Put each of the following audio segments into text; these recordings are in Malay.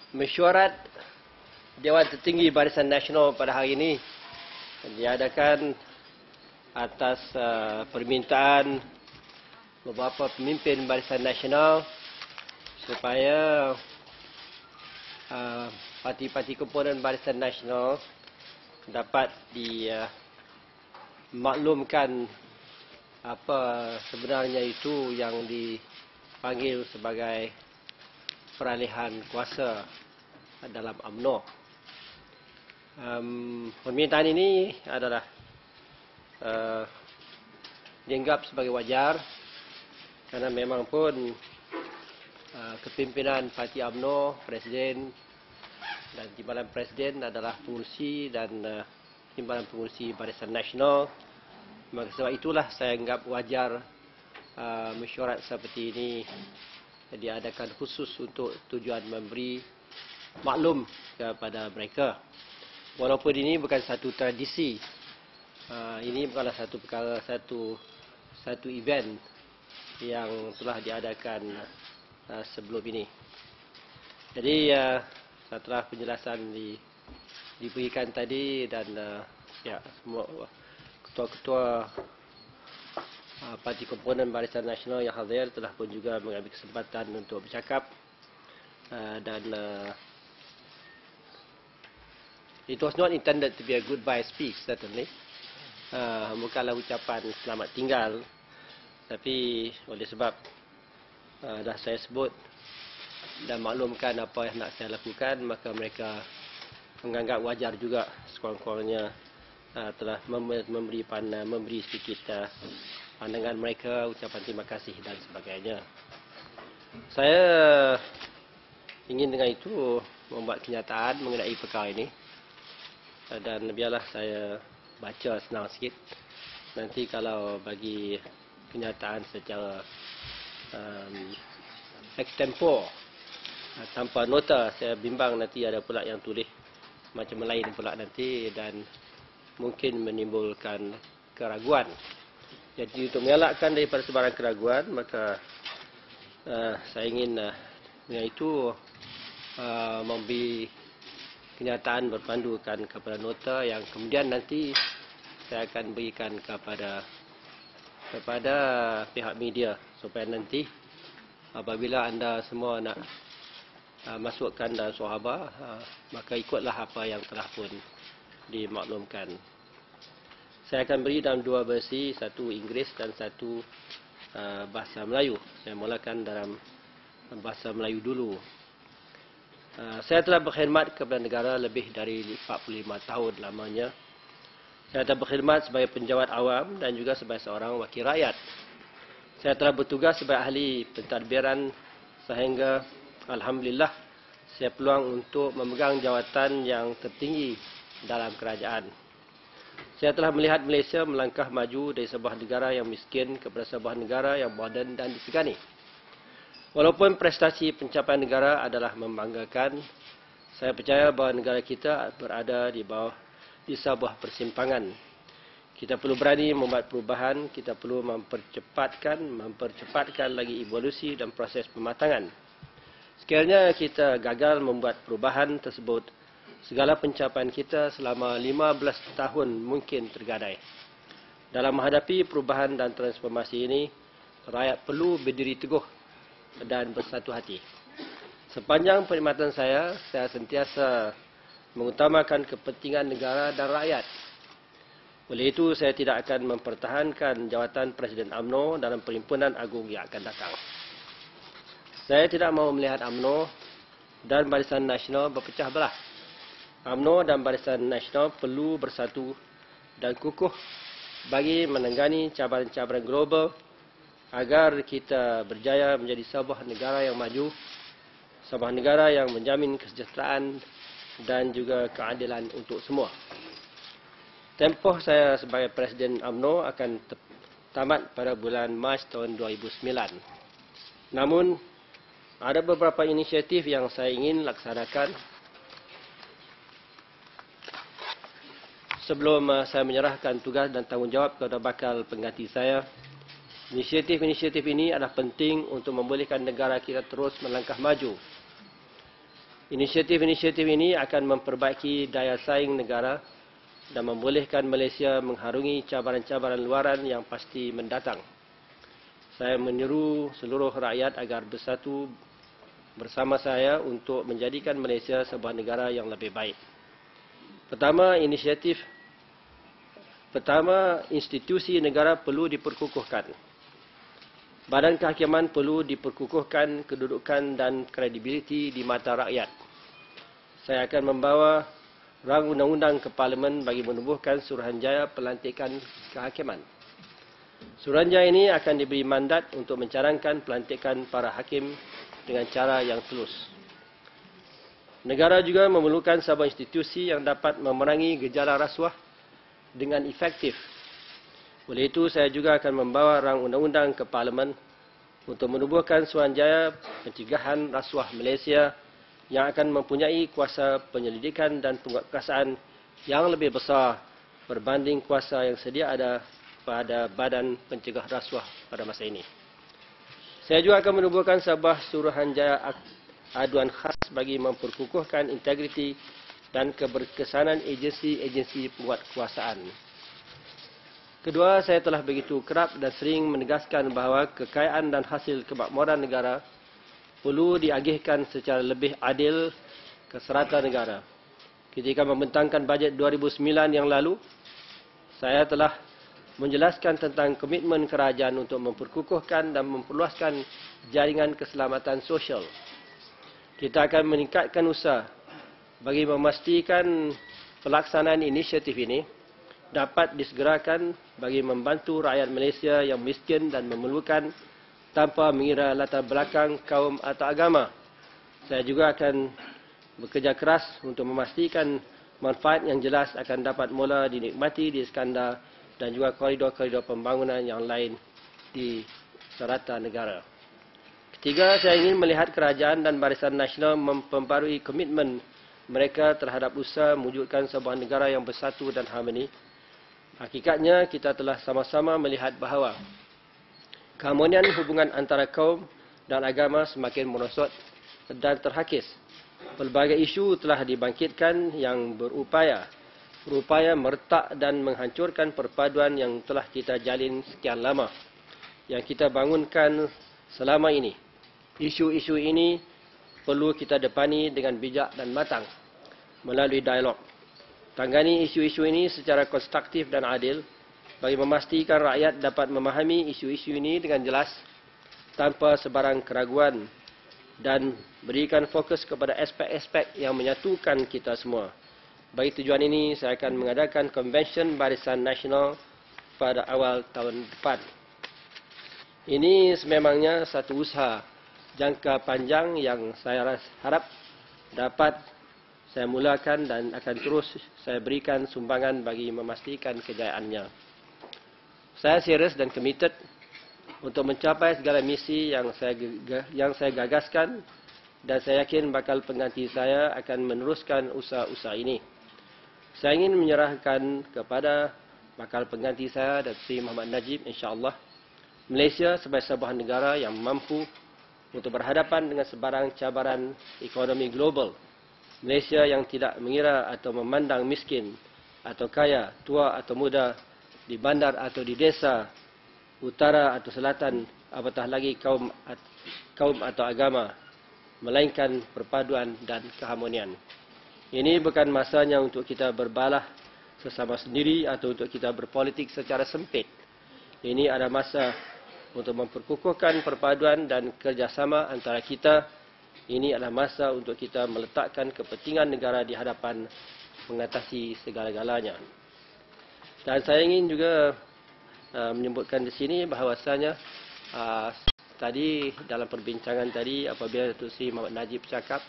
Mesyuarat Dewan Tertinggi Barisan Nasional pada hari ini diadakan atas permintaan beberapa pemimpin Barisan Nasional supaya parti-parti komponen Barisan Nasional dapat dimaklumkan apa sebenarnya itu yang dipanggil sebagai peralihan kuasa dalam UMNO. Permintaan ini adalah dianggap sebagai wajar kerana memang pun kepimpinan parti UMNO, Presiden dan Timbalan Presiden adalah pengurusi dan Timbalan Pengurusi Barisan Nasional. Maka sebab itulah saya anggap wajar mesyuarat seperti ini diadakan khusus untuk tujuan memberi maklum kepada mereka. Walaupun ini bukan satu tradisi, ini bukanlah satu perkara, satu event yang telah diadakan sebelum ini. Jadi setelah penjelasan diberikan tadi dan semua ketua-ketua parti komponen Barisan Nasional yang hadir telah pun juga mengambil kesempatan untuk bercakap dan it was not intended to be a goodbye speech, certainly. Bukanlah ucapan selamat tinggal, tapi oleh sebab dah saya sebut dan maklumkan apa yang nak saya lakukan, maka mereka menganggap wajar juga sekurang-kurangnya telah memberi sedikit pandangan mereka, ucapan terima kasih dan sebagainya. Saya ingin dengan itu membuat kenyataan mengenai perkara ini dan biarlah saya baca senang sikit. Nanti kalau bagi kenyataan secara extempore tanpa nota, saya bimbang nanti ada pula yang tulis macam lain pula nanti dan mungkin menimbulkan keraguan. Jadi untuk mengelakkan daripada sebarang keraguan, maka saya ingin dengan itu memberi kenyataan berpandukan kepada nota yang kemudian nanti saya akan berikan kepada pihak media supaya nanti apabila anda semua nak masukkan dalam suara, maka ikutlah apa yang telah pun dimaklumkan. Saya akan beri dalam dua versi, satu Inggeris dan satu bahasa Melayu. Saya mulakan dalam bahasa Melayu dulu. Saya telah berkhidmat kepada negara lebih dari 45 tahun lamanya. Saya telah berkhidmat sebagai penjawat awam dan juga sebagai seorang wakil rakyat. Saya telah bertugas sebagai ahli pentadbiran sehingga alhamdulillah saya peluang untuk memegang jawatan yang tertinggi dalam kerajaan. Saya telah melihat Malaysia melangkah maju dari sebuah negara yang miskin kepada sebuah negara yang moden dan disegani. Walaupun prestasi pencapaian negara adalah membanggakan, saya percaya bahawa negara kita berada di sebuah persimpangan. Kita perlu berani membuat perubahan, kita perlu mempercepatkan lagi evolusi dan proses pematangan. Sekiranya kita gagal membuat perubahan tersebut, segala pencapaian kita selama 15 tahun mungkin tergadai. Dalam menghadapi perubahan dan transformasi ini, rakyat perlu berdiri teguh dan bersatu hati. Sepanjang perkhidmatan saya sentiasa mengutamakan kepentingan negara dan rakyat. Oleh itu, saya tidak akan mempertahankan jawatan Presiden UMNO dalam Perhimpunan Agung yang akan datang. Saya tidak mahu melihat UMNO dan Barisan Nasional berpecah belah. UMNO dan Barisan Nasional perlu bersatu dan kukuh bagi menenggani cabaran-cabaran global agar kita berjaya menjadi sebuah negara yang maju, sebuah negara yang menjamin kesejahteraan dan juga keadilan untuk semua. Tempoh saya sebagai Presiden UMNO akan tamat pada bulan Mac tahun 2009. Namun, ada beberapa inisiatif yang saya ingin laksanakan sebelum saya menyerahkan tugas dan tanggungjawab kepada bakal pengganti saya Inisiatif-inisiatif ini adalah penting untuk membolehkan negara kita terus melangkah maju. Inisiatif-inisiatif ini akan memperbaiki daya saing negara dan membolehkan Malaysia mengharungi cabaran-cabaran luaran yang pasti mendatang. Saya menyeru seluruh rakyat agar bersatu bersama saya untuk menjadikan Malaysia sebuah negara yang lebih baik. Pertama, institusi negara perlu diperkukuhkan. Badan kehakiman perlu diperkukuhkan kedudukan dan kredibiliti di mata rakyat. Saya akan membawa rang undang-undang ke Parlimen bagi menubuhkan Suruhanjaya Pelantikan Kehakiman. Suruhanjaya ini akan diberi mandat untuk mencadangkan pelantikan para hakim dengan cara yang tulus. Negara juga memerlukan sebuah institusi yang dapat memerangi gejala rasuah dengan efektif. Oleh itu, saya juga akan membawa rang undang-undang ke Parlimen untuk menubuhkan Suruhanjaya Pencegahan Rasuah Malaysia yang akan mempunyai kuasa penyelidikan dan penguatkuasaan yang lebih besar berbanding kuasa yang sedia ada pada Badan Pencegah Rasuah pada masa ini. Saya juga akan menubuhkan sebuah Suruhanjaya aduan khas bagi memperkukuhkan integriti dan keberkesanan agensi-agensi penguatkuasaan. Kedua, saya telah begitu kerap dan sering menegaskan bahawa kekayaan dan hasil kemakmuran negara perlu diagihkan secara lebih adil ke serata negara. Ketika membentangkan bajet 2009 yang lalu, saya telah menjelaskan tentang komitmen kerajaan untuk memperkukuhkan dan memperluaskan jaringan keselamatan sosial. Kita akan meningkatkan usaha bagi memastikan pelaksanaan inisiatif ini dapat disegerakan bagi membantu rakyat Malaysia yang miskin dan memerlukan tanpa mengira latar belakang kaum atau agama. Saya juga akan bekerja keras untuk memastikan manfaat yang jelas akan dapat mula dinikmati di Iskandar dan juga koridor-koridor pembangunan yang lain di serata negara. Ketiga, saya ingin melihat kerajaan dan Barisan Nasional memperbarui komitmen mereka terhadap usaha mewujudkan sebuah negara yang bersatu dan harmoni. Hakikatnya, kita telah sama-sama melihat bahawa keharmonian hubungan antara kaum dan agama semakin merosot dan terhakis. Pelbagai isu telah dibangkitkan yang berupaya meretak dan menghancurkan perpaduan yang telah kita jalin sekian lama, yang kita bangunkan selama ini. Isu-isu ini perlu kita depani dengan bijak dan matang melalui dialog. Tangani isu-isu ini secara konstruktif dan adil bagi memastikan rakyat dapat memahami isu-isu ini dengan jelas tanpa sebarang keraguan dan berikan fokus kepada aspek-aspek yang menyatukan kita semua. Bagi tujuan ini, saya akan mengadakan Konvensyen Barisan Nasional pada awal tahun depan. Ini sememangnya satu usaha jangka panjang yang saya harap dapat saya mulakan dan akan terus saya berikan sumbangan bagi memastikan kejayaannya. Saya serius dan committed untuk mencapai segala misi yang saya gagaskan dan saya yakin bakal pengganti saya akan meneruskan usaha-usaha ini. Saya ingin menyerahkan kepada bakal pengganti saya, Datuk Muhammad Najib, insya-Allah, Malaysia sebagai sebuah negara yang mampu untuk berhadapan dengan sebarang cabaran ekonomi global. Malaysia yang tidak mengira atau memandang miskin atau kaya, tua atau muda, di bandar atau di desa, utara atau selatan, apatah lagi kaum atau agama, melainkan perpaduan dan keharmonian. Ini bukan masanya untuk kita berbalah sesama sendiri atau untuk kita berpolitik secara sempit. Ini adalah masa untuk memperkukuhkan perpaduan dan kerjasama antara kita. Ini adalah masa untuk kita meletakkan kepentingan negara di hadapan mengatasi segala-galanya. Dan saya ingin juga menyebutkan di sini bahawasanya tadi dalam perbincangan tadi apabila Datuk Seri Muhammad Najib bercakap,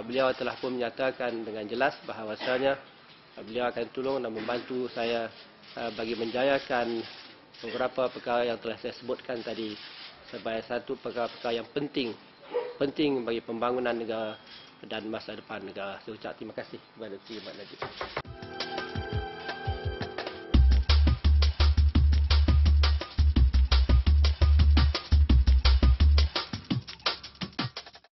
beliau telah pun menyatakan dengan jelas bahawasanya beliau akan tolong dan membantu saya bagi menjayakan beberapa perkara yang telah saya sebutkan tadi sebagai satu perkara-perkara yang penting bagi pembangunan negara dan masa depan negara. Saya ucap terima kasih kepada Datuk Seri Muhammad Najib.